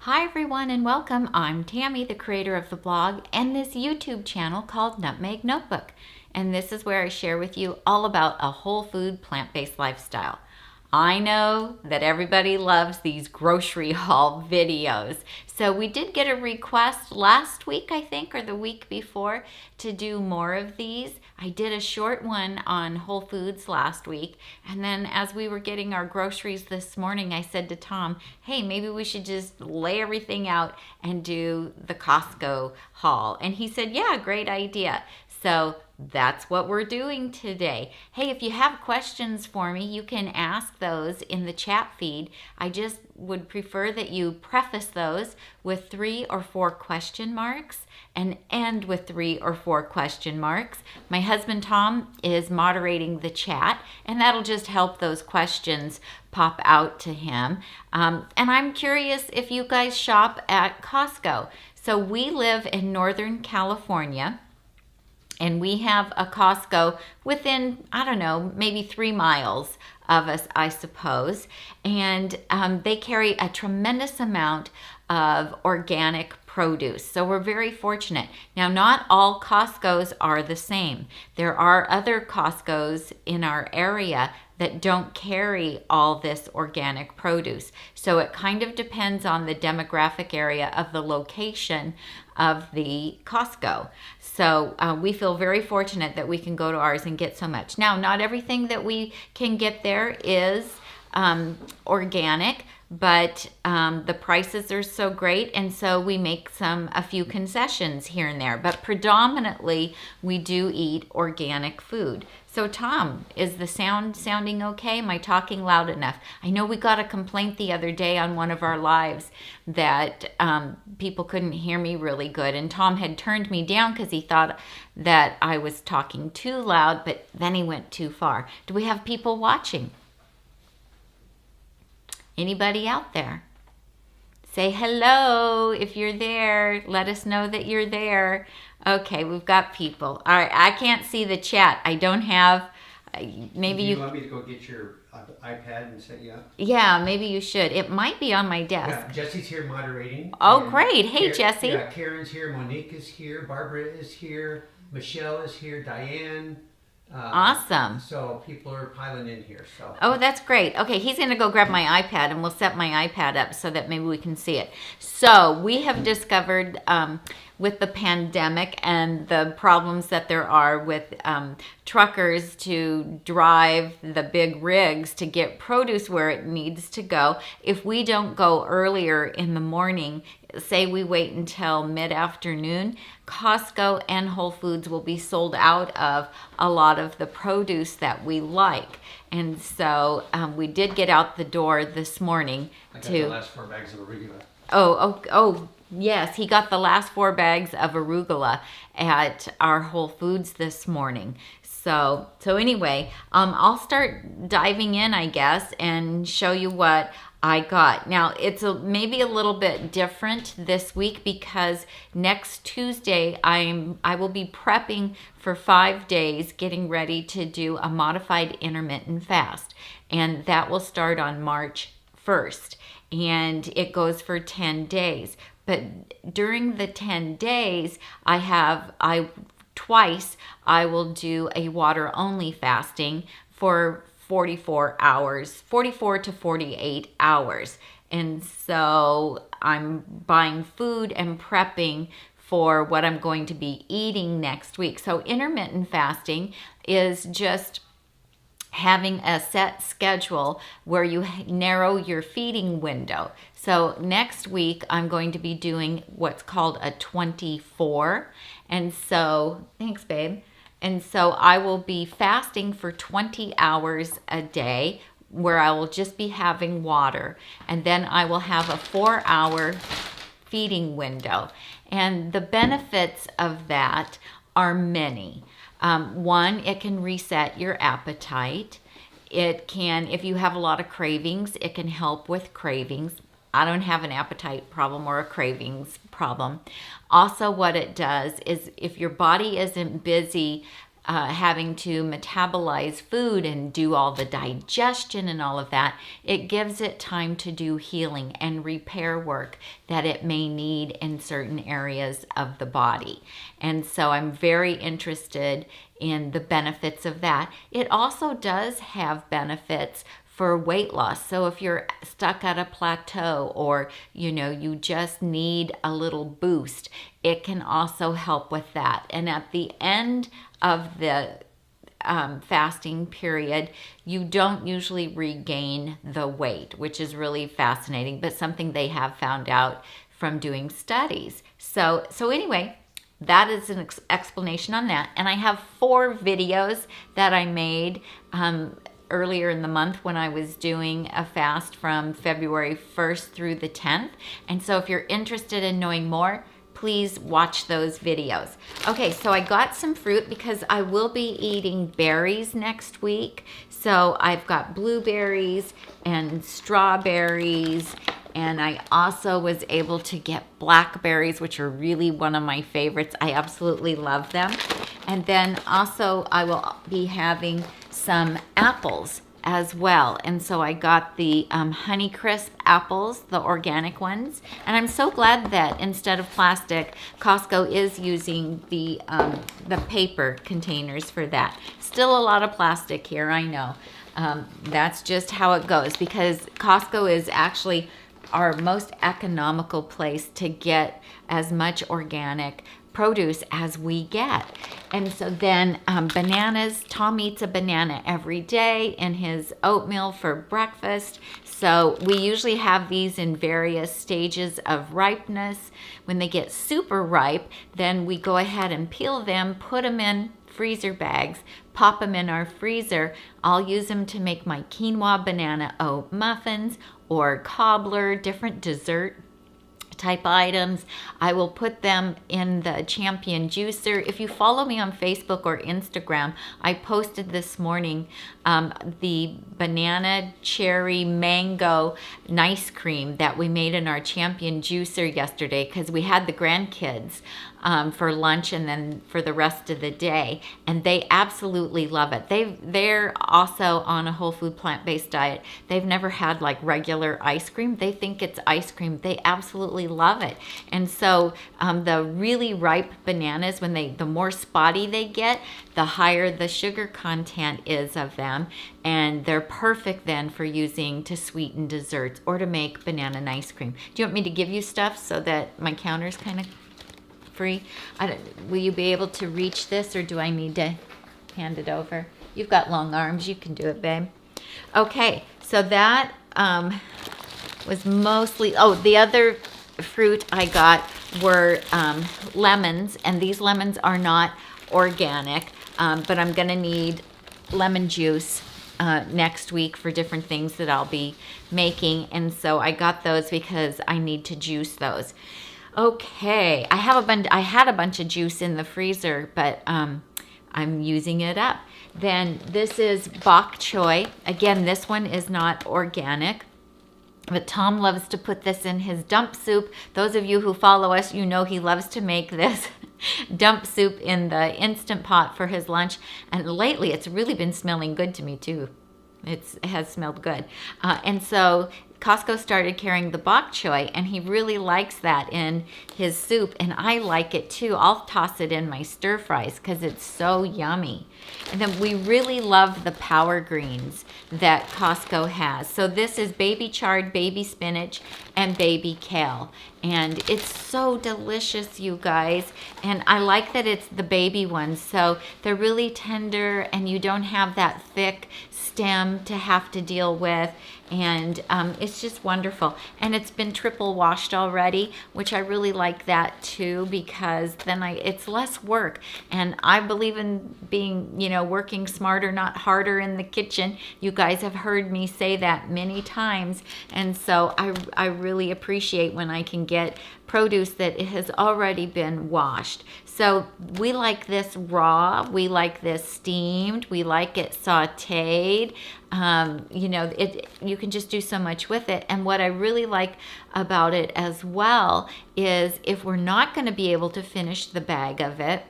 Hi everyone and welcome. I'm Tami, the creator of the blog and this YouTube channel called Nutmeg Notebook. And this is where I share with you all about a whole food plant-based lifestyle. I know that everybody loves these grocery haul videos. So we did get a request last week, I think, or the week before, to do more of these. I did a short one on Whole Foods last week. And then as we were getting our groceries this morning, I said to Tom, hey, maybe we should just lay everything out and do the Costco haul. And he said, yeah, great idea. So that's what we're doing today. Hey, if you have questions for me, you can ask those in the chat feed. I just would prefer that you preface those with 3 or 4 question marks and end with 3 or 4 question marks. My husband Tom is moderating the chat, and that'll just help those questions pop out to him. And I'm curious if you guys shop at Costco. So we live in Northern California, and we have a Costco within, I don't know, maybe 3 miles of us, I suppose. And they carry a tremendous amount of organic produce. So we're very fortunate. Now, not all Costcos are the same. There are other Costcos in our area that don't carry all this organic produce. So it kind of depends on the demographic area of the location of the Costco. So we feel very fortunate that we can go to ours and get so much. Now, not everything that we can get there is organic, but the prices are so great, and so we make a few concessions here and there. But predominantly, we do eat organic food. So Tom, is the sound sounding okay? Am I talking loud enough? I know we got a complaint the other day on one of our lives that people couldn't hear me really good, and Tom had turned me down because he thought that I was talking too loud, but then he went too far. Do we have people watching? Anybody out there? Say hello if you're there. Let us know that you're there. Okay, we've got people. All right, I can't see the chat. I don't have, maybe you... Do you want me to go get your iPad and set you up? Yeah, maybe you should. It might be on my desk. Yeah, Jesse's here moderating. Oh, great. Hey, Jesse. Yeah, Karen's here, Monique is here, Barbara is here, Michelle is here, Diane. Awesome. So people are piling in here. So. Oh, that's great. Okay, he's going to go grab my iPad, and we'll set my iPad up so that maybe we can see it. So we have discovered with the pandemic and the problems that there are with truckers to drive the big rigs to get produce where it needs to go, if we don't go earlier in the morning, say we wait until mid-afternoon, Costco and Whole Foods will be sold out of a lot of the produce that we like. And so we did get out the door this morning I got the last 4 bags of arugula. Oh, yes, he got the last 4 bags of arugula at our Whole Foods this morning. So anyway, I'll start diving in, I guess, and show you what I got. Now, it's maybe a little bit different this week because next Tuesday I will be prepping for 5 days, getting ready to do a modified intermittent fast. And that will start on March 1st. And it goes for 10 days. But during the 10 days, twice I will do a water only fasting for 44 to 48 hours. And so I'm buying food and prepping for what I'm going to be eating next week. So intermittent fasting is just having a set schedule where you narrow your feeding window. So next week, I'm going to be doing what's called a 24. And so, thanks, babe. And so I will be fasting for 20 hours a day where I will just be having water. And then I will have a 4-hour feeding window. And the benefits of that are many. One, it can reset your appetite. It can, if you have a lot of cravings, it can help with cravings. I don't have an appetite problem or a cravings problem. Also, what it does is if your body isn't busy having to metabolize food and do all the digestion and all of that. It gives it time to do healing and repair work that it may need in certain areas of the body. And so I'm very interested in the benefits of that. It also does have benefits for weight loss. So if you're stuck at a plateau, or you just need a little boost, it can also help with that. And at the end of the fasting period, you don't usually regain the weight, which is really fascinating, but something they have found out from doing studies. So anyway, that is an explanation on that. And I have 4 videos that I made earlier in the month when I was doing a fast from February 1st through the 10th. And so if you're interested in knowing more, please watch those videos. Okay, so I got some fruit because I will be eating berries next week. So I've got blueberries and strawberries, and I also was able to get blackberries, which are really one of my favorites. I absolutely love them. And then also I will be having some apples as well. And so I got the Honeycrisp apples, the organic ones. And I'm so glad that instead of plastic, Costco is using the paper containers for that. Still a lot of plastic here, I know. That's just how it goes, because Costco is actually our most economical place to get as much organic produce as we get. And so then bananas, Tom eats a banana every day in his oatmeal for breakfast. So we usually have these in various stages of ripeness. When they get super ripe, then we go ahead and peel them, put them in freezer bags, pop them in our freezer. I'll use them to make my quinoa banana oat muffins or cobbler, different dessert type items. I will put them in the Champion juicer. If you follow me on Facebook or Instagram, I posted this morning the banana cherry mango nice cream that we made in our Champion juicer yesterday, because we had the grandkids for lunch and then for the rest of the day, and they absolutely love it. They're also on a whole food plant-based diet. They've never had like regular ice cream. They think it's ice cream. They absolutely love it. And so the really ripe bananas, the more spotty they get, the higher the sugar content is of them, and they're perfect then for using to sweeten desserts or to make banana ice cream. Do you want me to give you stuff so that my counter's kind of free? Will you be able to reach this, or do I need to hand it over? You've got long arms. You can do it, babe. Okay, so that was mostly, the other fruit I got were lemons, and these lemons are not organic, but I'm gonna need lemon juice next week for different things that I'll be making, and so I got those because I need to juice those. Okay, I had a bunch of juice in the freezer, but I'm using it up. Then this is Bok Choy. Again, this one is not organic, but Tom loves to put this in his dump soup. Those of you who follow us, you know he loves to make this dump soup in the Instant Pot for his lunch. And lately, it's really been smelling good to me too. It has smelled good. And so Costco started carrying the bok choy, and he really likes that in his soup, and I like it too. I'll toss it in my stir fries because it's so yummy. And then we really love the power greens that Costco has. So this is baby chard, baby spinach, and baby kale. And it's so delicious, you guys. And I like that it's the baby ones. So they're really tender, and you don't have that thick stem to have to deal with. And it's just wonderful. And it's been triple washed already, which I really like that too, because then it's less work. And I believe in being, working smarter, not harder in the kitchen. You guys have heard me say that many times. And so I really appreciate when I can get produce that it has already been washed. So we like this raw, we like this steamed, we like it sauteed. You can just do so much with it. And what I really like about it as well is if we're not going to be able to finish the bag of it,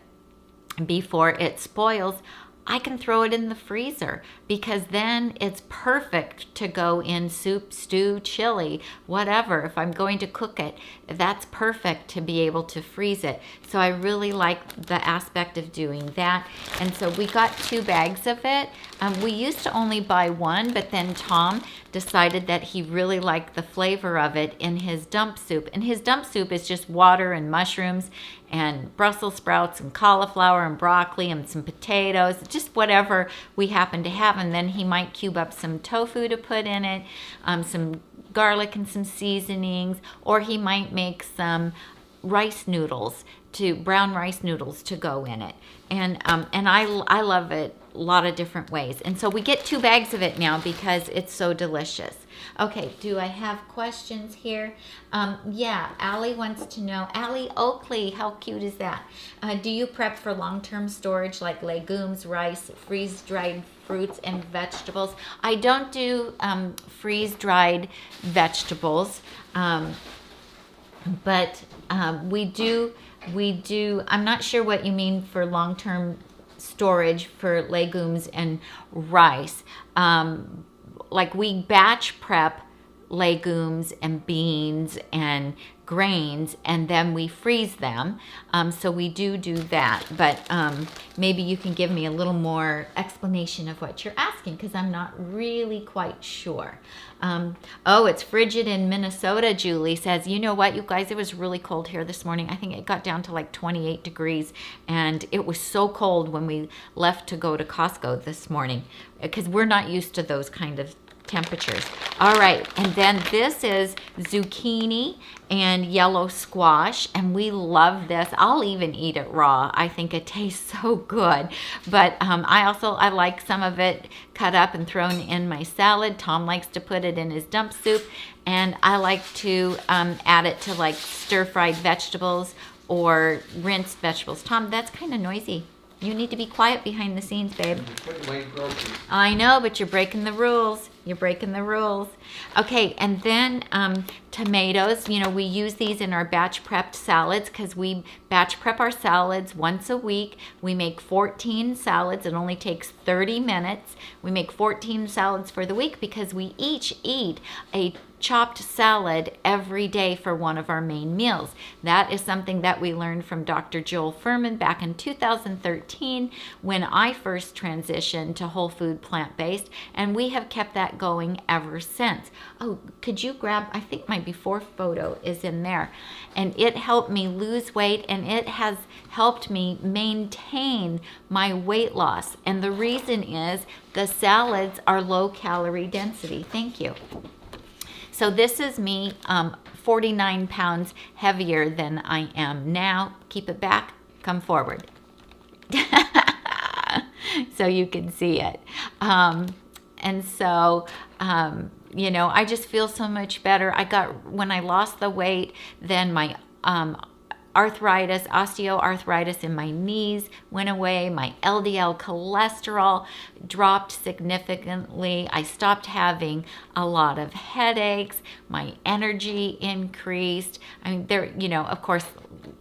before it spoils, I can throw it in the freezer, because then it's perfect to go in soup, stew, chili, whatever. If I'm going to cook it, that's perfect to be able to freeze it. So I really like the aspect of doing that. And so we got 2 bags of it. We used to only buy 1, but then Tom decided that he really liked the flavor of it in his dump soup. And his dump soup is just water and mushrooms and Brussels sprouts and cauliflower and broccoli and some potatoes, just whatever we happen to have. And then he might cube up some tofu to put in it, some garlic and some seasonings, or he might make some rice noodles, brown rice noodles to go in it. And I love it a lot of different ways. And so we get 2 bags of it now because it's so delicious. Okay, do I have questions here? Yeah, Allie wants to know. Allie Oakley, how cute is that? Do you prep for long-term storage like legumes, rice, freeze-dried fruits and vegetables? I don't do freeze-dried vegetables, but we do, I'm not sure what you mean for long-term storage for legumes and rice. Like we batch prep legumes and beans and grains, and then we freeze them. So we do that, but maybe you can give me a little more explanation of what you're asking, because I'm not really quite sure. Oh, it's frigid in Minnesota, Julie says. You know what, you guys, it was really cold here this morning. I think it got down to like 28 degrees, and it was so cold when we left to go to Costco this morning, because we're not used to those kind of temperatures. All right, and then this is zucchini and yellow squash, and we love this. I'll even eat it raw. I think it tastes so good. But I like some of it cut up and thrown in my salad. Tom likes to put it in his dump soup, and I like to add it to like stir-fried vegetables or rinsed vegetables. Tom, that's kind of noisy. You need to be quiet behind the scenes, babe. I know, but you're breaking the rules. You're breaking the rules. Okay, and then tomatoes. You know, we use these in our batch prepped salads because we batch prep our salads once a week. We make 14 salads. It only takes 30 minutes. We make 14 salads for the week because we each eat a chopped salad every day for one of our main meals. That is something that we learned from Dr. Joel Fuhrman back in 2013 when I first transitioned to whole food plant-based, and we have kept that going ever since. Oh, could you grab, I think my before photo is in there, and it helped me lose weight, and it has helped me maintain my weight loss. And the reason is the salads are low calorie density. Thank you. So this is me 49 pounds heavier than I am now. Keep it back, come forward. So you can see it. And so, you know, I just feel so much better. When I lost the weight, then my osteoarthritis in my knees went away. My LDL cholesterol dropped significantly. I stopped having a lot of headaches. My energy increased. I mean, you know, of course,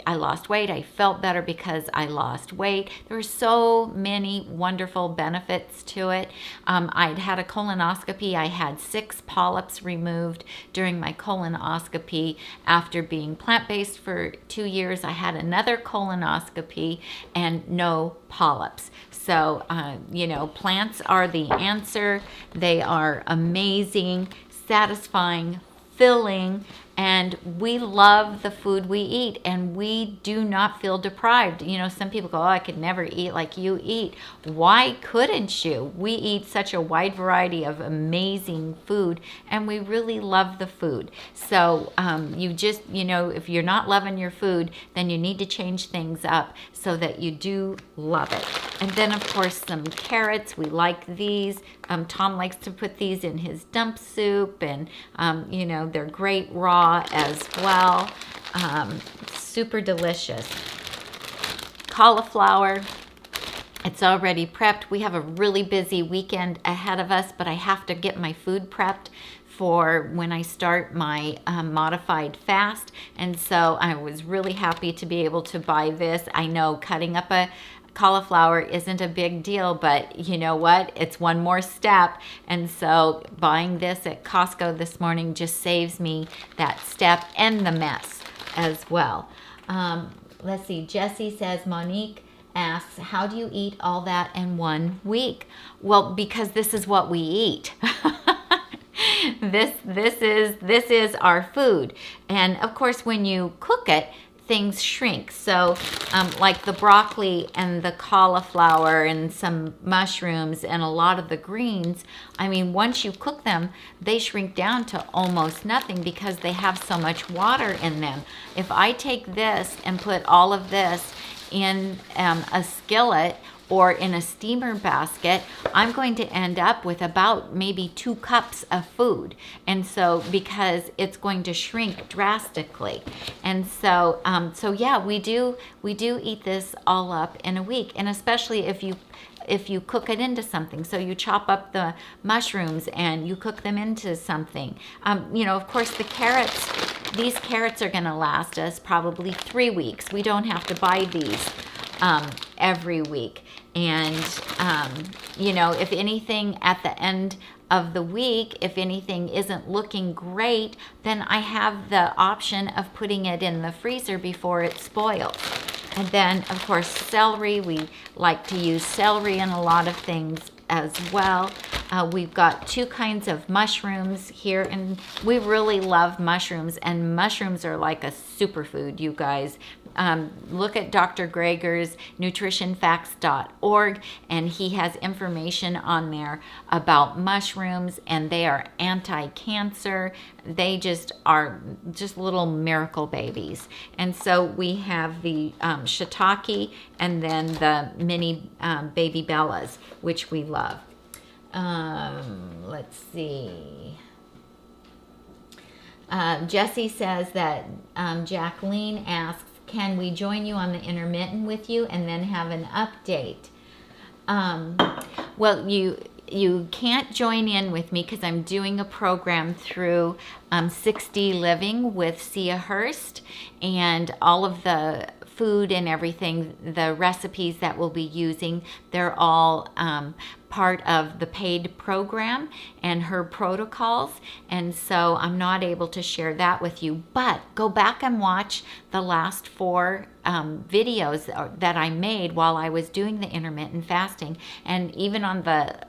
I lost weight. I felt better because I lost weight. There were so many wonderful benefits to it. I'd had a colonoscopy. I had 6 polyps removed during my colonoscopy after being plant-based for 2 years. I had another colonoscopy and no polyps. So, you know, plants are the answer. They are amazing, satisfying, filling, and we love the food we eat, and we do not feel deprived. You know, some people go, oh, I could never eat like you eat. Why couldn't you? We eat such a wide variety of amazing food, and we really love the food. So you know, if you're not loving your food, then you need to change things up so that you do love it. And then, of course, some carrots. We like these. Tom likes to put these in his dump soup, and, you know, they're great raw as well. Super delicious. Cauliflower. It's already prepped. We have a really busy weekend ahead of us, but I have to get my food prepped for when I start my modified fast. And so I was really happy to be able to buy this. I know cutting up a cauliflower isn't a big deal, but you know what? It's one more step. And so buying this at Costco this morning just saves me that step and the mess as well. Let's see. Jessie says, Monique asks, how do you eat all that in 1 week? Well, because this is what we eat. This is our food. And of course, when you cook it, things shrink. So like the broccoli and the cauliflower and some mushrooms and a lot of the greens, I mean, once you cook them, they shrink down to almost nothing because they have so much water in them. If I take this and put all of this in a skillet or in a steamer basket, I'm going to end up with about maybe 2 cups of food. And so, because it's going to shrink drastically. And so, yeah, we do eat this all up in a week. And especially if you cook it into something. So you chop up the mushrooms and you cook them into something. You know, of course, these carrots are gonna last us probably 3 weeks. We don't have to buy these every week. And, you know, if anything at the end of the week, if anything isn't looking great, then I have the option of putting it in the freezer before it spoils. And then, of course, celery. We like to use celery in a lot of things as well. We've got 2 kinds of mushrooms here, and we really love mushrooms, and mushrooms are like a superfood, you guys. Look at Dr. Greger's nutritionfacts.org, and he has information on there about mushrooms, and they are anti-cancer. They just are just little miracle babies. And so we have the shiitake and then the mini baby bellas, which we love. Let's see. Jessie says that Jacqueline asks, can we join you on the intermittent with you and then have an update? Well, you can't join in with me because I'm doing a program through 60 Living with Sia Hurst, and all of the food and everything, the recipes that we'll be using, they're all part of the paid program and her protocols, and so I'm not able to share that with you. But go back and watch the last 4 videos that I made while I was doing the intermittent fasting, and even on the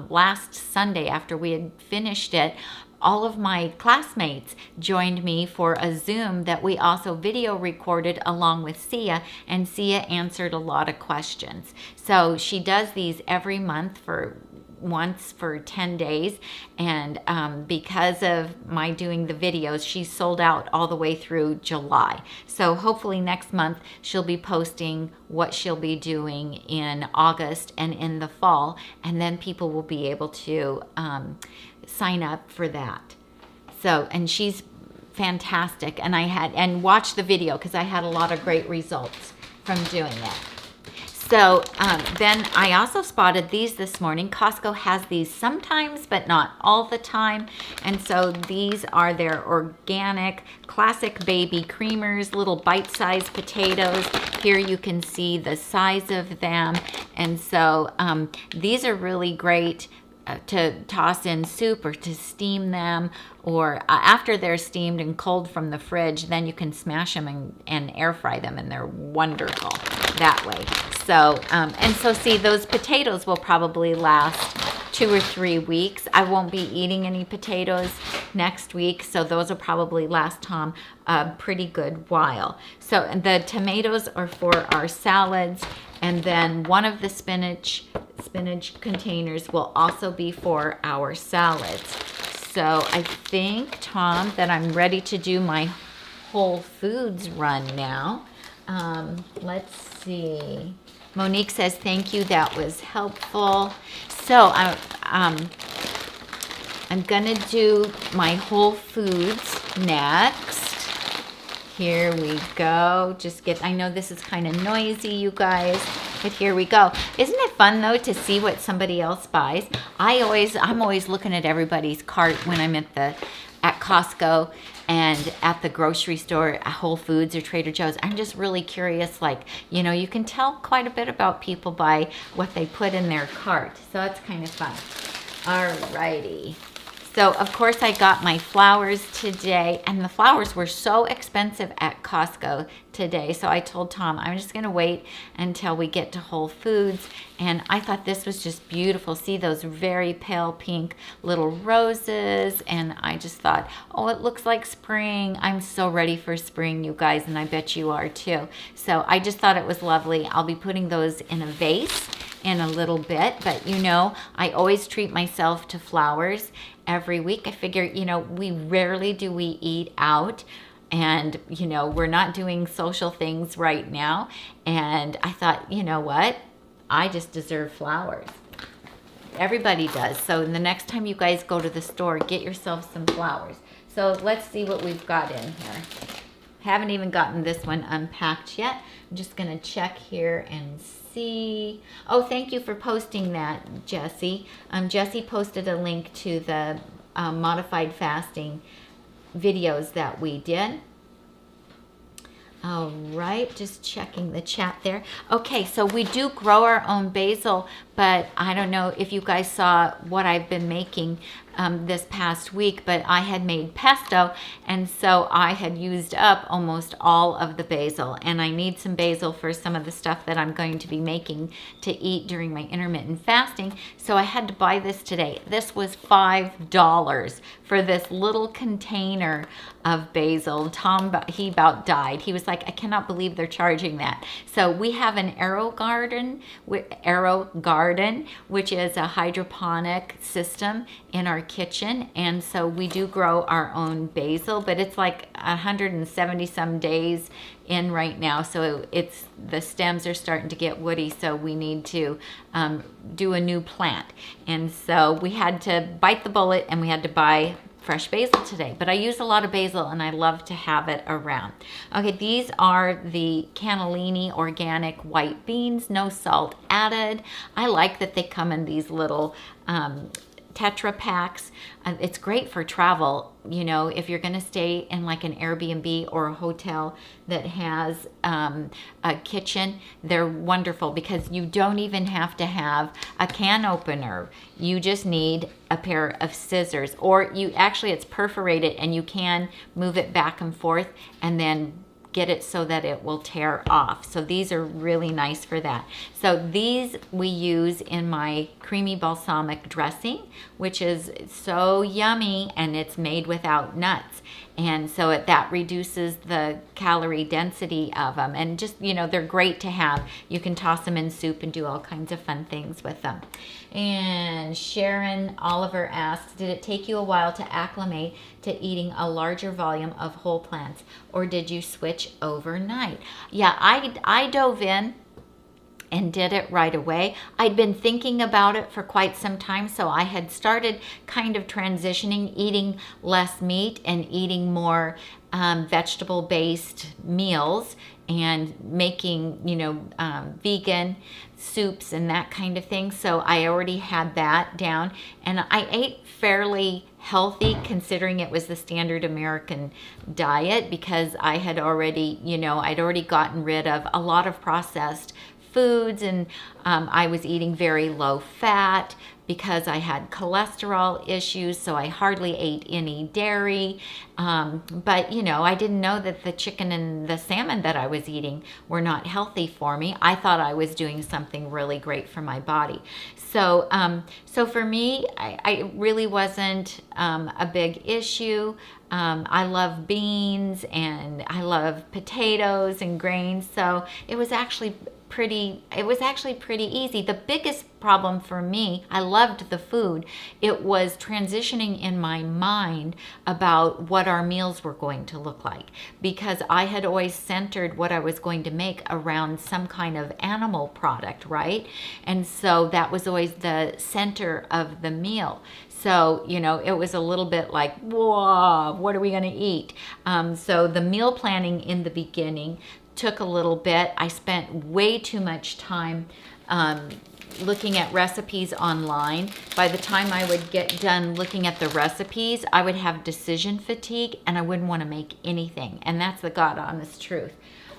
last Sunday after we had finished it, all of my classmates joined me for a Zoom that we also video recorded along with Sia, and Sia answered a lot of questions. So she does these every month once for 10 days, and because of my doing the videos, she's sold out all the way through July. So hopefully next month she'll be posting what she'll be doing in August and in the fall, and then people will be able to sign up for that. So, and she's fantastic, and watch the video because I had a lot of great results from doing it. So then I also spotted these this morning. Costco has these sometimes, but not all the time. And so these are their organic classic baby creamers, little bite-sized potatoes. Here you can see the size of them. And so these are really great to toss in soup or to steam them, or after they're steamed and cold from the fridge, then you can smash them and air fry them, and they're wonderful that way. So, and so see, those potatoes will probably last 2 or 3 weeks. I won't be eating any potatoes next week, so those will probably last Tom a pretty good while. So the tomatoes are for our salads, and then one of the spinach containers will also be for our salads. So I think, Tom, that I'm ready to do my Whole Foods run now. Let's see. Monique says, thank you, that was helpful. So I'm gonna do my Whole Foods next. Here we go. I know this is kind of noisy, you guys, but here we go. Isn't it fun though to see what somebody else buys? I'm always looking at everybody's cart when I'm at the at Costco and at the grocery store, at Whole Foods or Trader Joe's. I'm just really curious, like, you know, you can tell quite a bit about people by what they put in their cart. So that's kind of fun. Alrighty. So, of course, I got my flowers today, and the flowers were so expensive at Costco today. So I told Tom, I'm just going to wait until we get to Whole Foods. And I thought this was just beautiful. See those very pale pink little roses? And I just thought, oh, it looks like spring. I'm so ready for spring, you guys, and I bet you are too. So I just thought it was lovely. I'll be putting those in a vase in a little bit, but you know, I always treat myself to flowers every week. I figure, you know, we rarely do we eat out, and you know, we're not doing social things right now, and I thought, you know what, I just deserve flowers. Everybody does. So the next time you guys go to the store, get yourself some flowers. So let's see what we've got in here. Haven't even gotten this one unpacked yet. I'm just gonna check here and see. Oh, thank you for posting that, Jessie. Jessie posted a link to the modified fasting videos that we did. All right, just checking the chat there. Okay, so we do grow our own basil, but I don't know if you guys saw what I've been making this past week, but I had made pesto, and so I had used up almost all of the basil, and I need some basil for some of the stuff that I'm going to be making to eat during my intermittent fasting, so I had to buy this today. This was $5 for this little container of basil. Tom, he about died. He was like, I cannot believe they're charging that. So we have an arrow garden, which is a hydroponic system in our kitchen, and so we do grow our own basil, but it's like 170 some days in right now, so it's the stems are starting to get woody, so we need to do a new plant, and so we had to bite the bullet and we had to buy fresh basil today. But I use a lot of basil and I love to have it around. Okay, these are the cannellini organic white beans, no salt added. I like that they come in these little Tetra packs. It's great for travel. You know, if you're going to stay in like an Airbnb or a hotel that has a kitchen, they're wonderful because you don't even have to have a can opener. You just need a pair of scissors, or it's perforated and you can move it back and forth and then get it so that it will tear off. So these are really nice for that. So these we use in my creamy balsamic dressing, which is so yummy, and it's made without nuts. And so that reduces the calorie density of them. And just, you know, they're great to have. You can toss them in soup and do all kinds of fun things with them. And Sharon Oliver asks, did it take you a while to acclimate to eating a larger volume of whole plants, or did you switch overnight? Yeah, I dove in and did it right away. I'd been thinking about it for quite some time, so I had started kind of transitioning, eating less meat and eating more vegetable-based meals and making, you know, vegan soups and that kind of thing. So I already had that down, and I ate fairly healthy considering it was the standard American diet, because I had already, you know, I'd already gotten rid of a lot of processed foods, and I was eating very low fat because I had cholesterol issues, so I hardly ate any dairy. But, you know, I didn't know that the chicken and the salmon that I was eating were not healthy for me. I thought I was doing something really great for my body. So, so for me, I really wasn't a big issue. I love beans and I love potatoes and grains, so it was actually pretty easy. The biggest problem for me, I loved the food. It was transitioning in my mind about what our meals were going to look like, because I had always centered what I was going to make around some kind of animal product, right? And so that was always the center of the meal. So, you know, it was a little bit like, whoa, what are we going to eat? So the meal planning in the beginning took a little bit. I spent way too much time looking at recipes online, by the time I would get done looking at the recipes, I would have decision fatigue and I wouldn't want to make anything. And that's the God honest truth.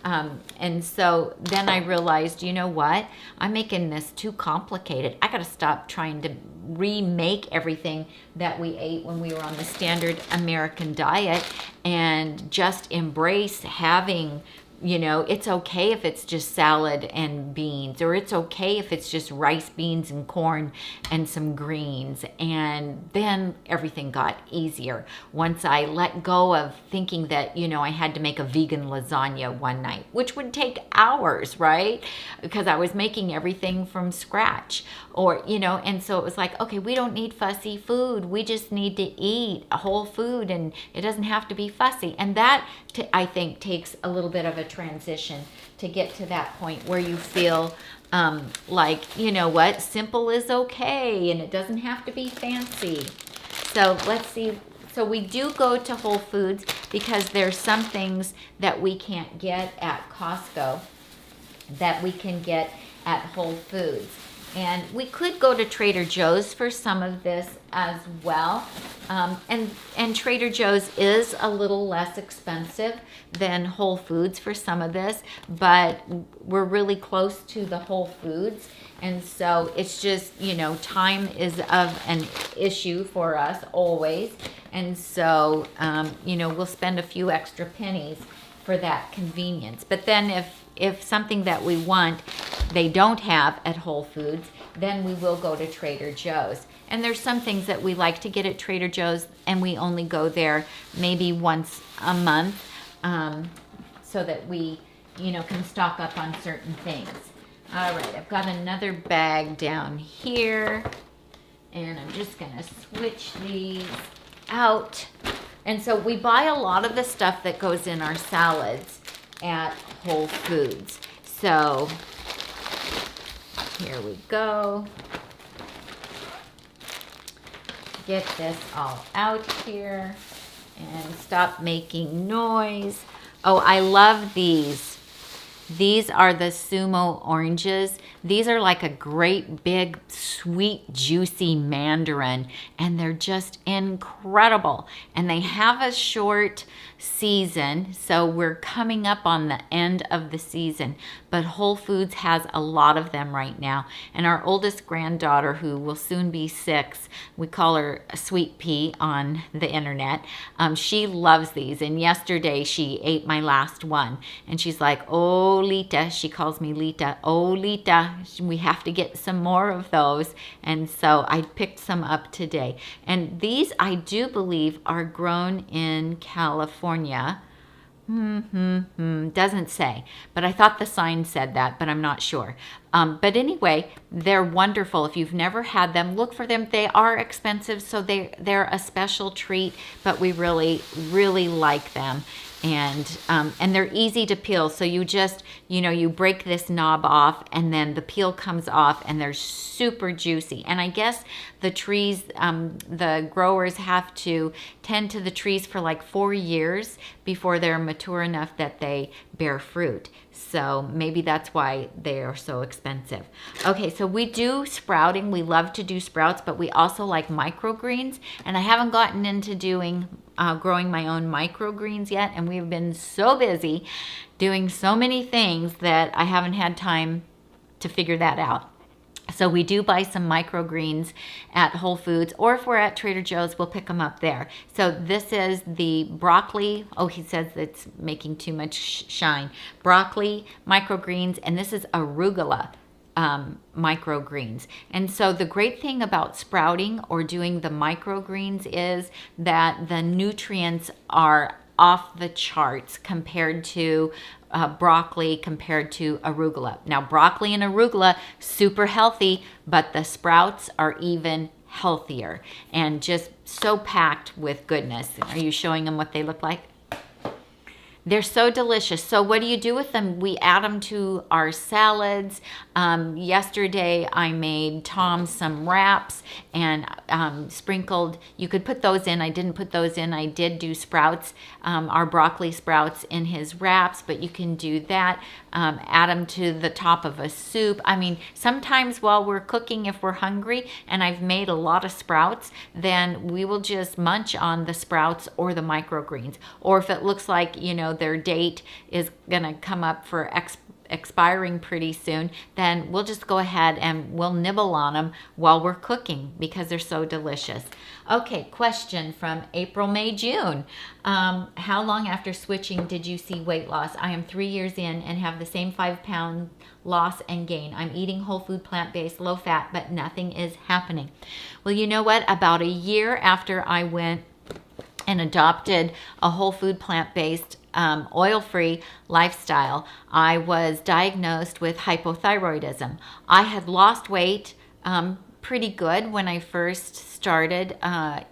And so then I realized, you know what? I'm making this too complicated. I got to stop trying to remake everything that we ate when we were on the standard American diet and just embrace having, you know, it's okay if it's just salad and beans, or it's okay if it's just rice, beans, and corn and some greens. And then everything got easier once I let go of thinking that, you know, I had to make a vegan lasagna one night, which would take hours, right? Because I was making everything from scratch. Or, you know, and so it was like, okay, we don't need fussy food. We just need to eat a whole food, and it doesn't have to be fussy. And that, I think, takes a little bit of a transition to get to that point where you feel like, you know what, simple is okay, and it doesn't have to be fancy. So let's see. So we do go to Whole Foods because there's some things that we can't get at Costco that we can get at Whole Foods. And we could go to Trader Joe's for some of this as well. And Trader Joe's is a little less expensive than Whole Foods for some of this, but we're really close to the Whole Foods. And so it's just, you know, time is of an issue for us always. And so, you know, we'll spend a few extra pennies for that convenience. But then if something that we want they don't have at Whole Foods, then we will go to Trader Joe's. And there's some things that we like to get at Trader Joe's, and we only go there maybe once a month, so that we, you know, can stock up on certain things. All right, I've got another bag down here, and I'm just gonna switch these out. And so we buy a lot of the stuff that goes in our salads at Whole Foods. So here we go. Get this all out here and stop making noise. Oh, I love these. These are the Sumo Oranges. These are like a great big sweet juicy mandarin, and they're just incredible. And they have a short season, so we're coming up on the end of the season, but Whole Foods has a lot of them right now. And our oldest granddaughter, who will soon be 6, we call her Sweet Pea on the internet, she loves these. And yesterday she ate my last one, and she's like, oh Lita, she calls me Lita, oh Lita, we have to get some more of those. And so I picked some up today. And these, I do believe, are grown in California. Doesn't say, but I thought the sign said that, but I'm not sure. But anyway, they're wonderful. If you've never had them, look for them. They are expensive, so they're a special treat, but we really, really like them. And they're easy to peel. So you just, you know, you break this knob off, and then the peel comes off, and they're super juicy. And I guess the trees, the growers have to tend to the trees for like 4 years before they're mature enough that they bear fruit. So maybe that's why they are so expensive. Okay, so we do sprouting. We love to do sprouts, but we also like microgreens. And I haven't gotten into doing growing my own microgreens yet. And we've been so busy doing so many things that I haven't had time to figure that out. So we do buy some microgreens at Whole Foods, or if we're at Trader Joe's, we'll pick them up there. So this is the broccoli. Oh, he says it's making too much shine. Broccoli, microgreens, and this is arugula microgreens. And so the great thing about sprouting or doing the microgreens is that the nutrients are off the charts compared to broccoli, compared to arugula. Now, broccoli and arugula, super healthy, but the sprouts are even healthier and just so packed with goodness. Are you showing them what they look like? They're so delicious. So what do you do with them? We add them to our salads. Yesterday I made Tom some wraps and sprinkled, you could put those in. I didn't put those in. I did do sprouts, our broccoli sprouts in his wraps, but you can do that. Add them to the top of a soup. I mean, sometimes while we're cooking, if we're hungry and I've made a lot of sprouts, then we will just munch on the sprouts or the microgreens. Or if it looks like, you know, their date is gonna come up for expiring pretty soon, then we'll just go ahead and we'll nibble on them while we're cooking because they're so delicious. Okay, question from April, May, June. How long after switching did you see weight loss? I am 3 years in and have the same 5-pound loss and gain. I'm eating whole food, plant-based, low fat, but nothing is happening. Well, you know what? About a year after I went and adopted a whole food, plant-based, oil-free lifestyle, I was diagnosed with hypothyroidism. I had lost weight pretty good when I first started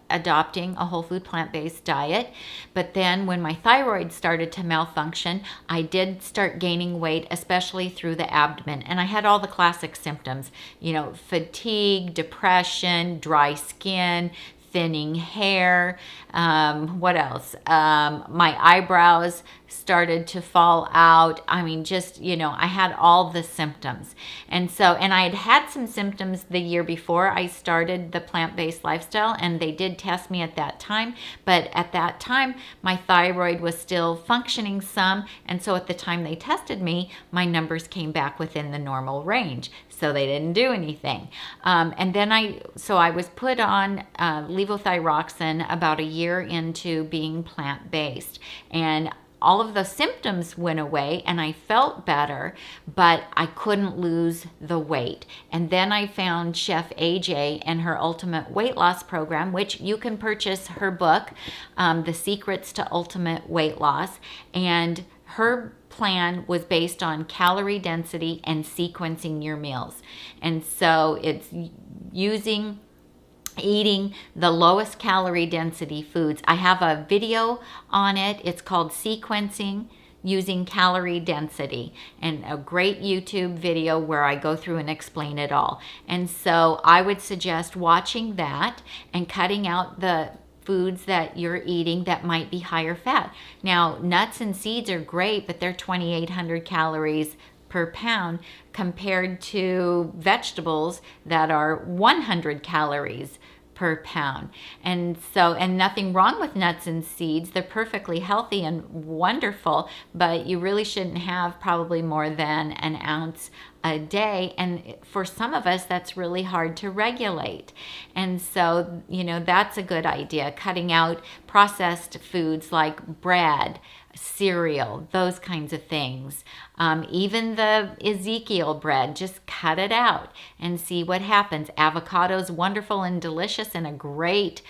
adopting a whole food, plant-based diet. But then when my thyroid started to malfunction, I did start gaining weight, especially through the abdomen. And I had all the classic symptoms, you know, fatigue, depression, dry skin, thinning hair, what else? My eyebrows started to fall out. I mean, just, you know, I had all the symptoms. And I had had some symptoms the year before I started the plant-based lifestyle, and they did test me at that time. But at that time, my thyroid was still functioning some. And so at the time they tested me, my numbers came back within the normal range. So they didn't do anything. And then I was put on levothyroxine about a year into being plant-based. And all of the symptoms went away and I felt better, but I couldn't lose the weight. And then I found Chef AJ and her Ultimate Weight Loss Program, which you can purchase her book, The Secrets to Ultimate Weight Loss. And her plan was based on calorie density and sequencing your meals. And so it's eating the lowest calorie density foods. I have a video on it. It's called Sequencing Using Calorie Density, and a great YouTube video where I go through and explain it all. And so I would suggest watching that and cutting out the foods that you're eating that might be higher fat. Now, nuts and seeds are great, but they're 2,800 calories per pound compared to vegetables that are 100 calories per pound. And nothing wrong with nuts and seeds. They're perfectly healthy and wonderful, but you really shouldn't have probably more than an ounce a day. And for some of us, that's really hard to regulate. And so, you know, that's a good idea. Cutting out processed foods like bread, cereal, those kinds of things. Even the Ezekiel bread, just cut it out and see what happens. Avocado's wonderful and delicious and a great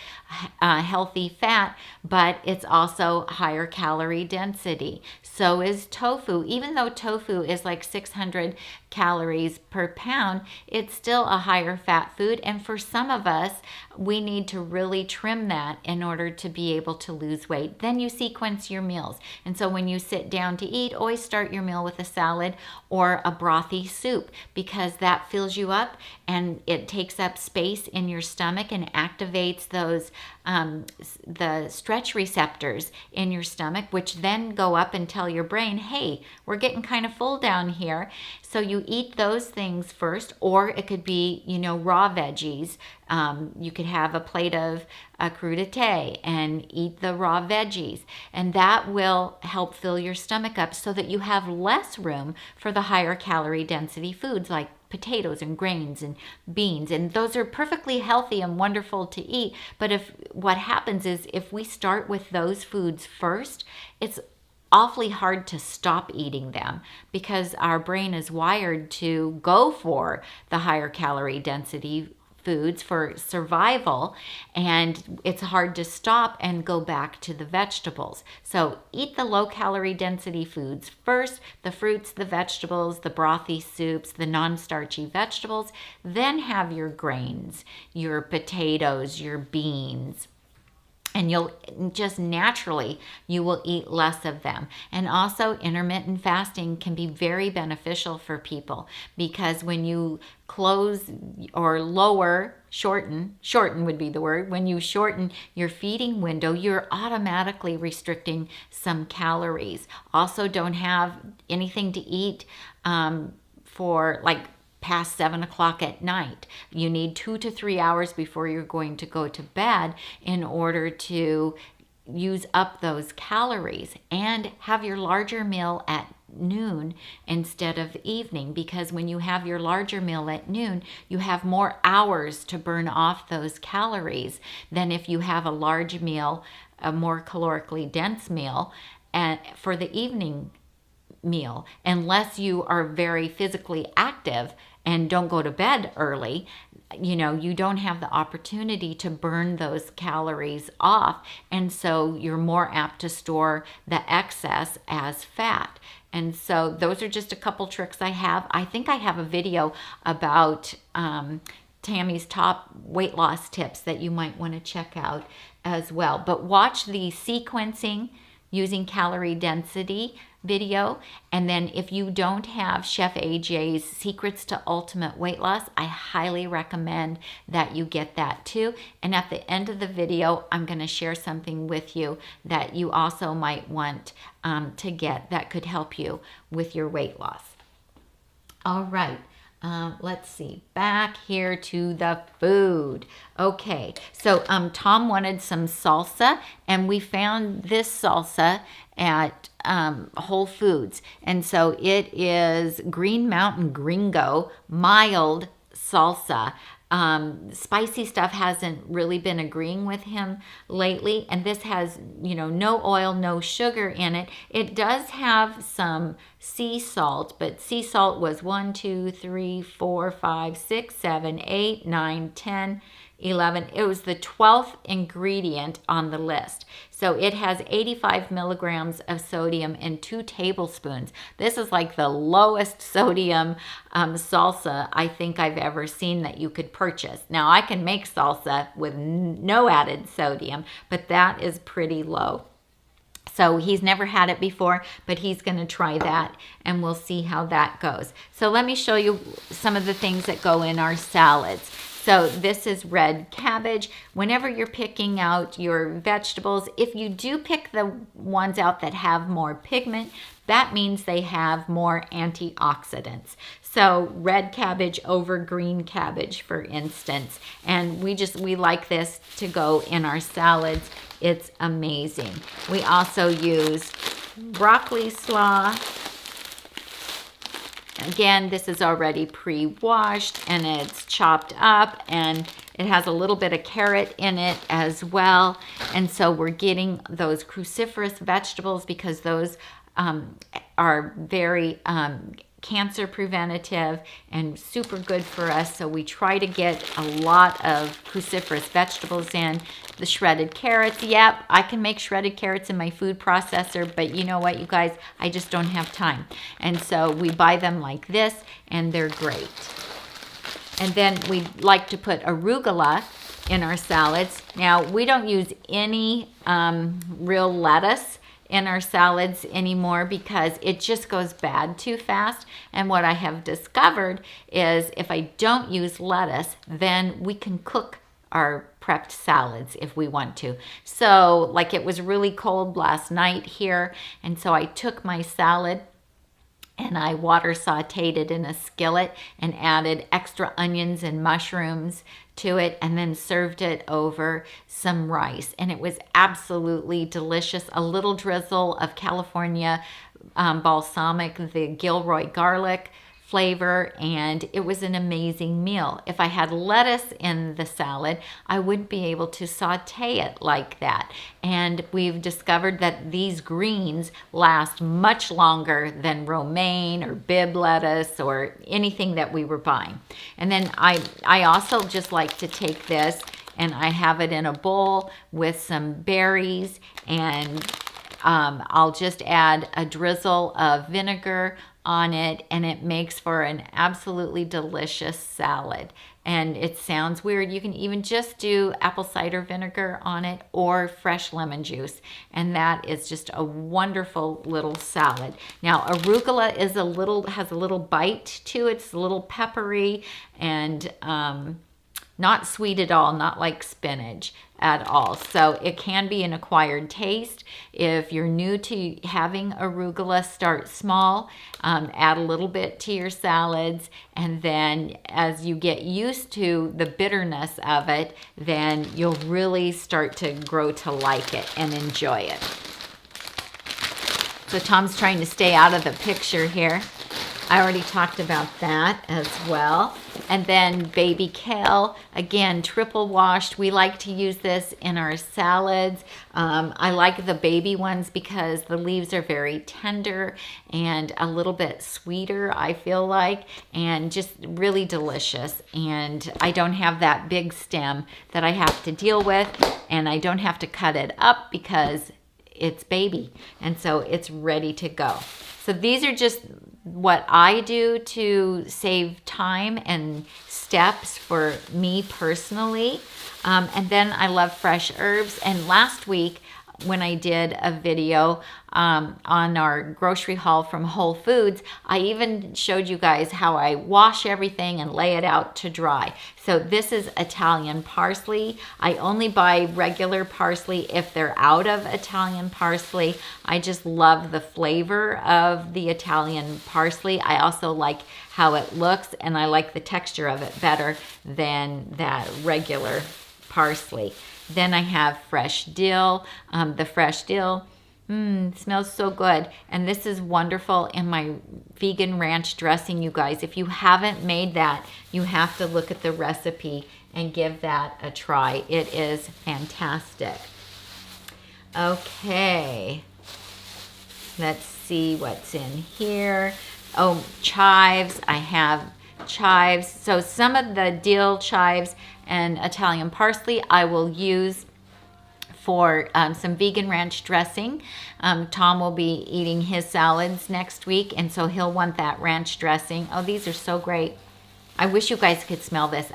healthy fat, but it's also higher calorie density. So is tofu. Even though tofu is like 600 calories per pound, it's still a higher fat food. And for some of us, we need to really trim that in order to be able to lose weight. Then you sequence your meals. And so when you sit down to eat, always start your meal with a salad or a brothy soup, because that fills you up and it takes up space in your stomach and activates those the stretch receptors in your stomach, which then go up and tell your brain, hey, we're getting kind of full down here. So you eat those things first, or it could be, you know, raw veggies. You could have a plate of crudité and eat the raw veggies, and that will help fill your stomach up so that you have less room for the higher calorie density foods like potatoes and grains and beans. And those are perfectly healthy and wonderful to eat. But what happens is if we start with those foods first, it's awfully hard to stop eating them because our brain is wired to go for the higher calorie density foods for survival, and it's hard to stop and go back to the vegetables. So eat the low calorie density foods first, the fruits, the vegetables, the brothy soups, the non-starchy vegetables, then have your grains, your potatoes, your beans. and you'll just naturally, you will eat less of them. And also intermittent fasting can be very beneficial for people, because when you close or lower, shorten would be the word, when you shorten your feeding window, you're automatically restricting some calories. Also, don't have anything to eat for like past 7 o'clock at night. You need 2 to 3 hours before you're going to go to bed in order to use up those calories, and have your larger meal at noon instead of evening, because when you have your larger meal at noon, you have more hours to burn off those calories than if you have a large meal, a more calorically dense meal, and for the evening meal, unless you are very physically active and don't go to bed early, you don't have the opportunity to burn those calories off. And so you're more apt to store the excess as fat. And so those are just a couple tricks I have. I think I have a video about Tammy's top weight loss tips that you might want to check out as well. But watch the sequencing using calorie density video. And then if you don't have Chef AJ's Secrets to Ultimate Weight Loss, I highly recommend that you get that too. And at the end of the video, I'm going to share something with you that you also might want to get that could help you with your weight loss. All right. Let's see, back here to the food. Okay, so Tom wanted some salsa, and we found this salsa at Whole Foods. And so it is Green Mountain Gringo mild salsa. Spicy stuff hasn't really been agreeing with him lately, and this has, no oil, no sugar in it. It does have some sea salt, but sea salt was 1, 2, 3, 4, 5, 6, 7, 8, 9, 10, 11. It was the 12th ingredient on the list. So it has 85 milligrams of sodium and 2 tablespoons. This is like the lowest sodium salsa I think I've ever seen that you could purchase. Now I can make salsa with no added sodium, but that is pretty low. So he's never had it before, but he's going to try that, and we'll see how that goes. So let me show you some of the things that go in our salads. So this is red cabbage. Whenever you're picking out your vegetables, if you do pick the ones out that have more pigment, that means they have more antioxidants. So red cabbage over green cabbage, for instance. And we like this to go in our salads. It's amazing. We also use broccoli slaw. Again, this is already pre-washed, and it's chopped up, and it has a little bit of carrot in it as well. And so we're getting those cruciferous vegetables because those are very cancer preventative and super good for us. So we try to get a lot of cruciferous vegetables in. The shredded carrots, yep, I can make shredded carrots in my food processor, but you know what, you guys, I just don't have time. And so we buy them like this, and they're great. And then we like to put arugula in our salads. Now, we don't use any real lettuce in our salads anymore because it just goes bad too fast. And what I have discovered is if I don't use lettuce, then we can cook our prepped salads if we want to. So like it was really cold last night here, and so I took my salad and I water sauteed it in a skillet and added extra onions and mushrooms to it, and then served it over some rice. And it was absolutely delicious. A little drizzle of California balsamic, the Gilroy garlic flavor, and it was an amazing meal. If I had lettuce in the salad, I wouldn't be able to saute it like that. And we've discovered that these greens last much longer than romaine or Bibb lettuce or anything that we were buying. And then I also just like to take this and I have it in a bowl with some berries and I'll just add a drizzle of vinegar on it, and it makes for an absolutely delicious salad. And it sounds weird. You can even just do apple cider vinegar on it or fresh lemon juice. And that is just a wonderful little salad. Now, arugula is has a little bite to it. It's a little peppery and not sweet at all, not like spinach at all. So it can be an acquired taste. If you're new to having arugula, start small, add a little bit to your salads, and then as you get used to the bitterness of it, then you'll really start to grow to like it and enjoy it. So Tom's trying to stay out of the picture here. I already talked about that as well. And then baby kale, again, triple washed. We like to use this in our salads. I like the baby ones because the leaves are very tender and a little bit sweeter, I feel like, and just really delicious. And I don't have that big stem that I have to deal with, and I don't have to cut it up because it's baby, and so it's ready to go. So these are just what I do to save time and steps for me personally. And then I love fresh herbs. And last week when I did a video on our grocery haul from Whole Foods, I even showed you guys how I wash everything and lay it out to dry. So this is Italian parsley. I only buy regular parsley if they're out of Italian parsley. I just love the flavor of the Italian parsley. I also like how it looks, and I like the texture of it better than that regular parsley. Then I have fresh dill. The fresh dill smells so good. And this is wonderful in my vegan ranch dressing, you guys. If you haven't made that, you have to look at the recipe and give that a try. It is fantastic. Okay. Let's see what's in here. Oh, chives. I have chives. So some of the dill, chives, and Italian parsley I will use for some vegan ranch dressing. Tom will be eating his salads next week, and so he'll want that ranch dressing. Oh, these are so great. I wish you guys could smell this.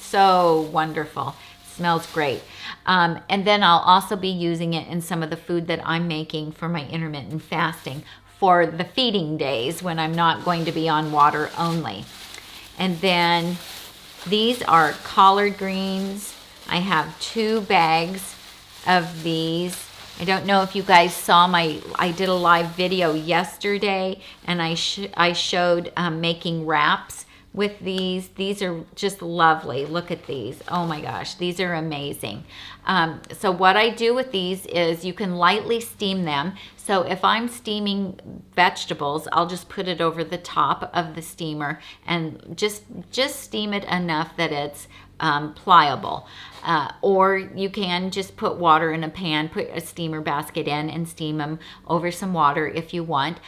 So wonderful. Smells great. And then I'll also be using it in some of the food that I'm making for my intermittent fasting for the feeding days when I'm not going to be on water only. And then these are collard greens. I have 2 bags of these. I don't know if you guys saw I did a live video yesterday, and I showed making wraps with these. These are just lovely. Look at these. Oh my gosh, these are amazing. So what I do with these is you can lightly steam them. So if I'm steaming vegetables, I'll just put it over the top of the steamer and just steam it enough that it's pliable. Or you can just put water in a pan, put a steamer basket in, and steam them over some water if you want.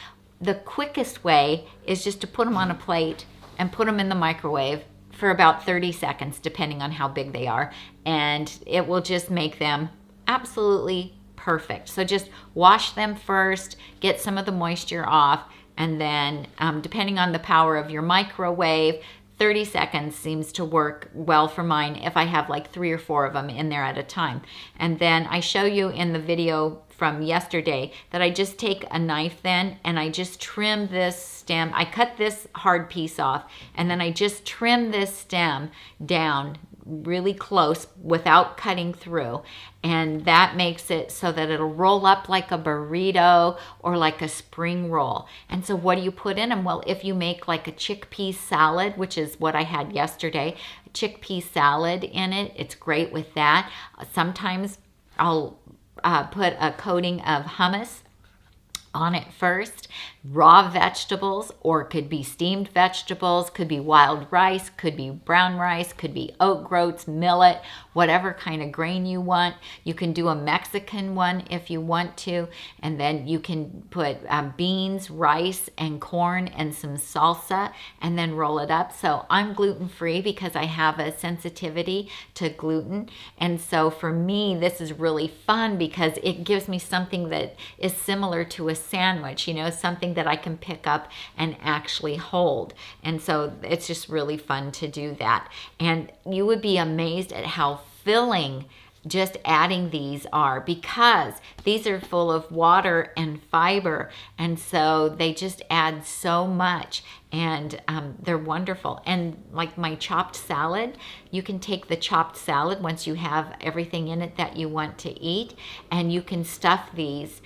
The quickest way is just to put them on a plate and put them in the microwave for about 30 seconds, depending on how big they are. And it will just make them absolutely perfect. So just wash them first, get some of the moisture off, and then depending on the power of your microwave, 30 seconds seems to work well for mine if I have like 3 or 4 of them in there at a time. And then I show you in the video from yesterday that I just take a knife then and I just trim this stem. I cut this hard piece off, and then I just trim this stem down really close without cutting through, and that makes it so that it'll roll up like a burrito or like a spring roll. And so what do you put in them? Well, if you make like a chickpea salad, which is what I had yesterday, chickpea salad in it, it's great with that. Sometimes I'll put a coating of hummus on it first. Raw vegetables, or it could be steamed vegetables, could be wild rice, could be brown rice, could be oat groats, millet, whatever kind of grain you want. You can do a Mexican one if you want to, and then you can put beans, rice, and corn and some salsa, and then roll it up. So I'm gluten-free because I have a sensitivity to gluten, and so for me this is really fun because it gives me something that is similar to a sandwich, you know, something that I can pick up and actually hold. And so it's just really fun to do that. And you would be amazed at how filling just adding these are, because these are full of water and fiber, and so they just add so much, and they're wonderful. And like my chopped salad, you can take the chopped salad once you have everything in it that you want to eat, and you can stuff these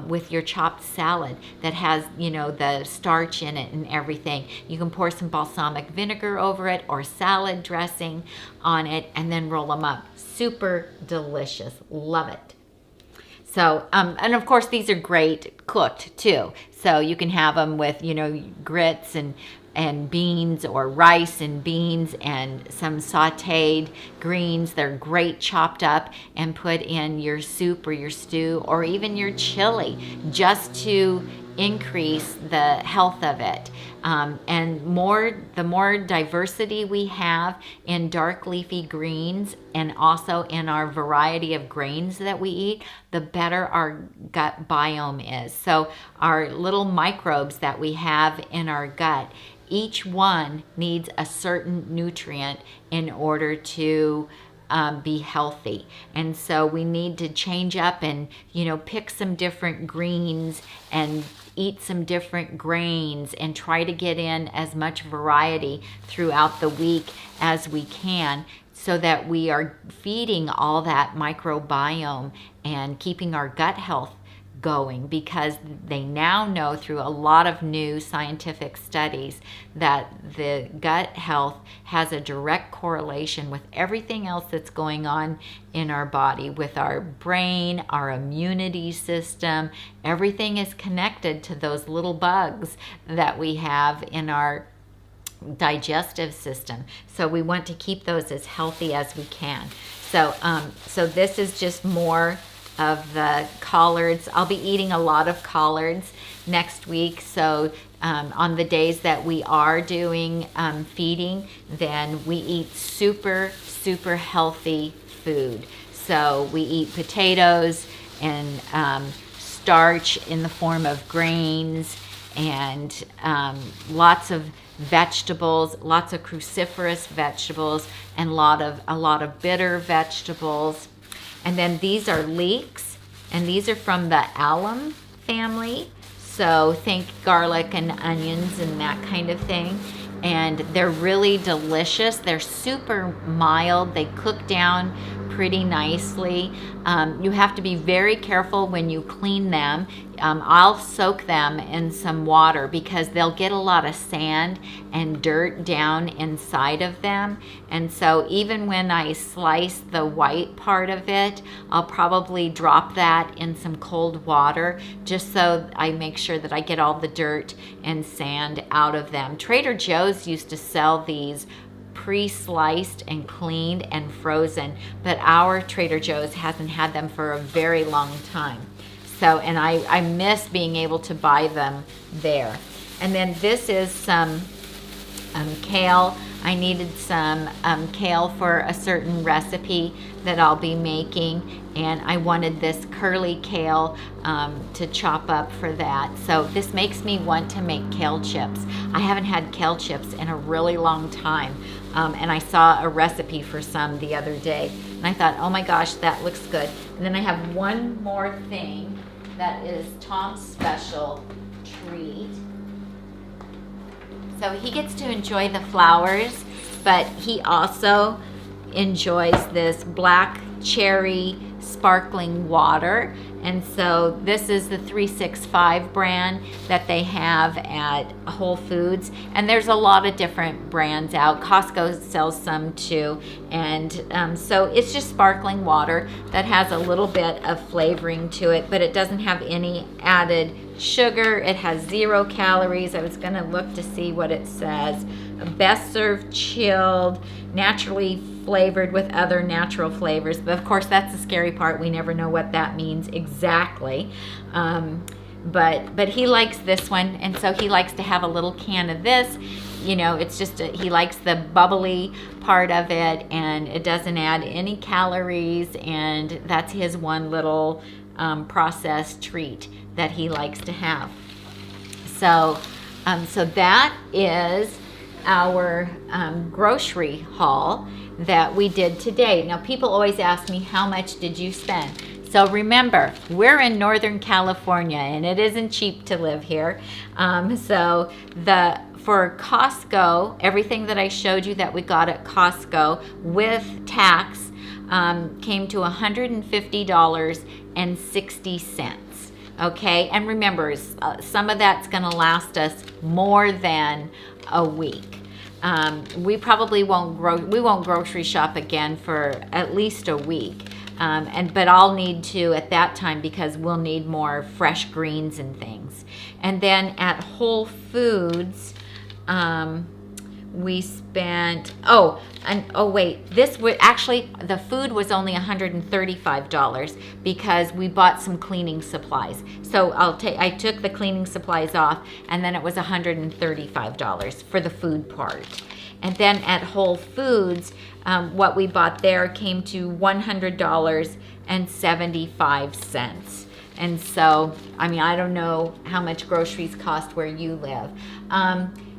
with your chopped salad that has, you know, the starch in it and everything. You can pour some balsamic vinegar over it or salad dressing on it and then roll them up. Super delicious. Love it. So, and of course these are great cooked too. So you can have them with, you know, grits and beans, or rice and beans and some sauteed greens. They're great chopped up and put in your soup or your stew or even your chili, just to increase the health of it. And the more diversity we have in dark leafy greens and also in our variety of grains that we eat, the better our gut biome is. So our little microbes that we have in our gut, each one needs a certain nutrient in order to be healthy. And so we need to change up and, you know, pick some different greens and eat some different grains and try to get in as much variety throughout the week as we can, so that we are feeding all that microbiome and keeping our gut health going, because they now know through a lot of new scientific studies that the gut health has a direct correlation with everything else that's going on in our body, with our brain, our immunity system. Everything is connected to those little bugs that we have in our digestive system. So we want to keep those as healthy as we can. So this is just more of the collards. I'll be eating a lot of collards next week. So on the days that we are doing feeding, then we eat super, super healthy food. So we eat potatoes and starch in the form of grains, and lots of vegetables, lots of cruciferous vegetables, and a lot of bitter vegetables. And then these are leeks, and these are from the alum family. So think garlic and onions and that kind of thing. And they're really delicious. They're super mild. They cook down pretty nicely. You have to be very careful when you clean them. I'll soak them in some water because they'll get a lot of sand and dirt down inside of them. And so even when I slice the white part of it, I'll probably drop that in some cold water just so I make sure that I get all the dirt and sand out of them. Trader Joe's used to sell these pre-sliced and cleaned and frozen, but our Trader Joe's hasn't had them for a very long time. So, and I miss being able to buy them there. And then this is some kale. I needed some kale for a certain recipe that I'll be making, and I wanted this curly kale to chop up for that. So this makes me want to make kale chips. I haven't had kale chips in a really long time, and I saw a recipe for some the other day, and I thought, oh my gosh, that looks good. And then I have one more thing that is Tom's special treat. So he gets to enjoy the flowers, but he also enjoys this black cherry sparkling water. And so this is the 365 brand that they have at Whole Foods. And there's a lot of different brands out. Costco sells some too. And so it's just sparkling water that has a little bit of flavoring to it, but it doesn't have any added sugar. It has 0 calories. I was going to look to see what it says. Best served chilled, naturally flavored with other natural flavors. But of course, that's the scary part. We never know what that means exactly. But he likes this one, and so he likes to have a little can of this. You know, it's just he likes the bubbly part of it, and it doesn't add any calories, and that's his one little processed treat that he likes to have. So that is our grocery haul that we did today. Now, people always ask me, how much did you spend? So remember, we're in Northern California, and it isn't cheap to live here. For Costco, everything that I showed you that we got at Costco with tax came to $150.60. Okay, and remember, some of that's going to last us more than a week. We probably won't grocery shop again for at least a week. But I'll need to at that time, because we'll need more fresh greens and things. And then at Whole Foods, we spent, the food was only $135 because we bought some cleaning supplies. So I took the cleaning supplies off, and then it was $135 for the food part. And then at Whole Foods, what we bought there came to $100.75. And so, I mean, I don't know how much groceries cost where you live.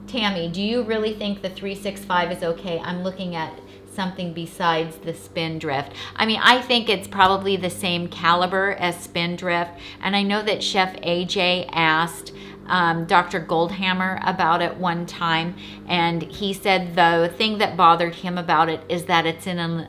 Tammy, do you really think the 365 is okay? I'm looking at something besides the Spindrift. I mean, I think it's probably the same caliber as Spindrift. And I know that Chef AJ asked Dr. Goldhammer about it one time, and he said the thing that bothered him about it is that it's in an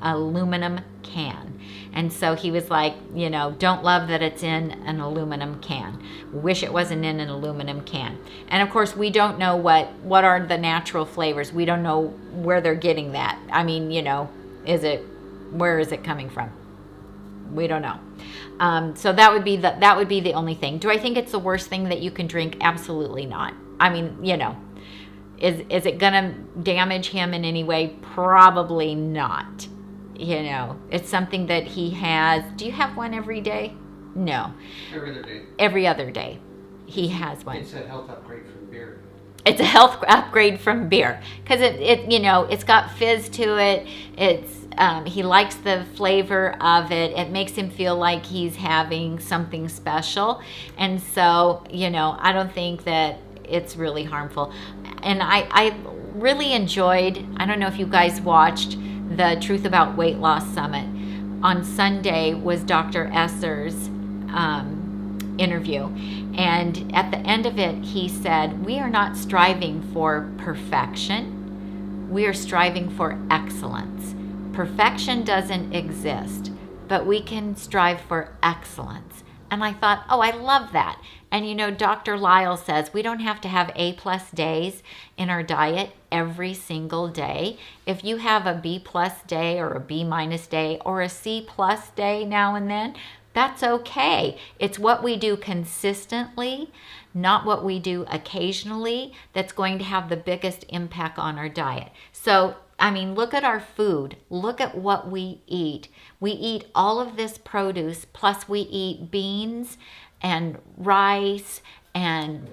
aluminum can. And so he was like, you know, don't love that it's in an aluminum can. Wish it wasn't in an aluminum can. And of course, we don't know what are the natural flavors. We don't know where they're getting that. I mean, you know, where is it coming from? We don't know. So that would be the only thing. Do I think it's the worst thing that you can drink? Absolutely not. I mean, you know, is it gonna damage him in any way? Probably not. You know, it's something that he has. Do you have one every day? No. Every other day. Every other day, he has one. It's a health upgrade from beer. It's a health upgrade from beer because it you know, it's got fizz to it. He likes the flavor of it. It makes him feel like he's having something special, and so, you know, I don't think that it's really harmful. And I really enjoyed. I don't know if you guys watched the Truth About Weight Loss Summit. On Sunday was Dr. Esser's interview, and at the end of it he said, we are not striving for perfection, we are striving for excellence. Perfection doesn't exist, but we can strive for excellence. And I thought, oh, I love that. And you know, Dr. Lyle says we don't have to have A+ days in our diet every single day. If you have a B+ day or a B- day or a C+ day now and then, that's okay. It's what we do consistently, not what we do occasionally, that's going to have the biggest impact on our diet. So, I mean, look at our food. Look at what we eat. We eat all of this produce, plus we eat beans and rice and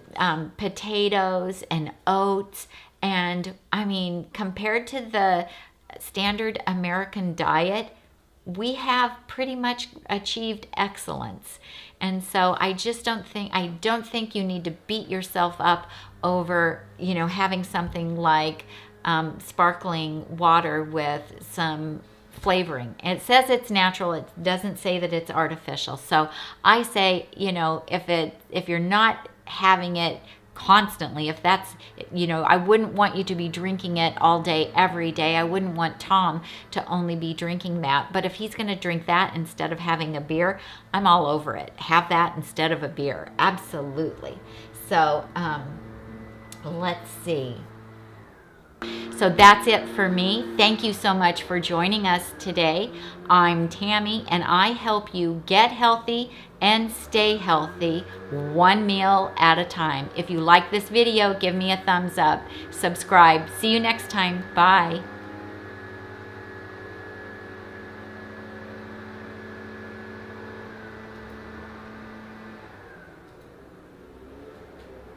potatoes and oats. And I mean, compared to the standard American diet, we have pretty much achieved excellence. And so I don't think you need to beat yourself up over, you know, having something like sparkling water with some flavoring. And it says it's natural. It doesn't say that it's artificial. So I say, you know, if you're not having it constantly, if that's, you know, I wouldn't want you to be drinking it all day, every day. I wouldn't want Tom to only be drinking that. But if he's going to drink that instead of having a beer, I'm all over it. Have that instead of a beer. Absolutely. So let's see. So that's it for me. Thank you so much for joining us today. I'm Tami, and I help you get healthy and stay healthy one meal at a time. If you like this video, give me a thumbs up. Subscribe. See you next time. Bye.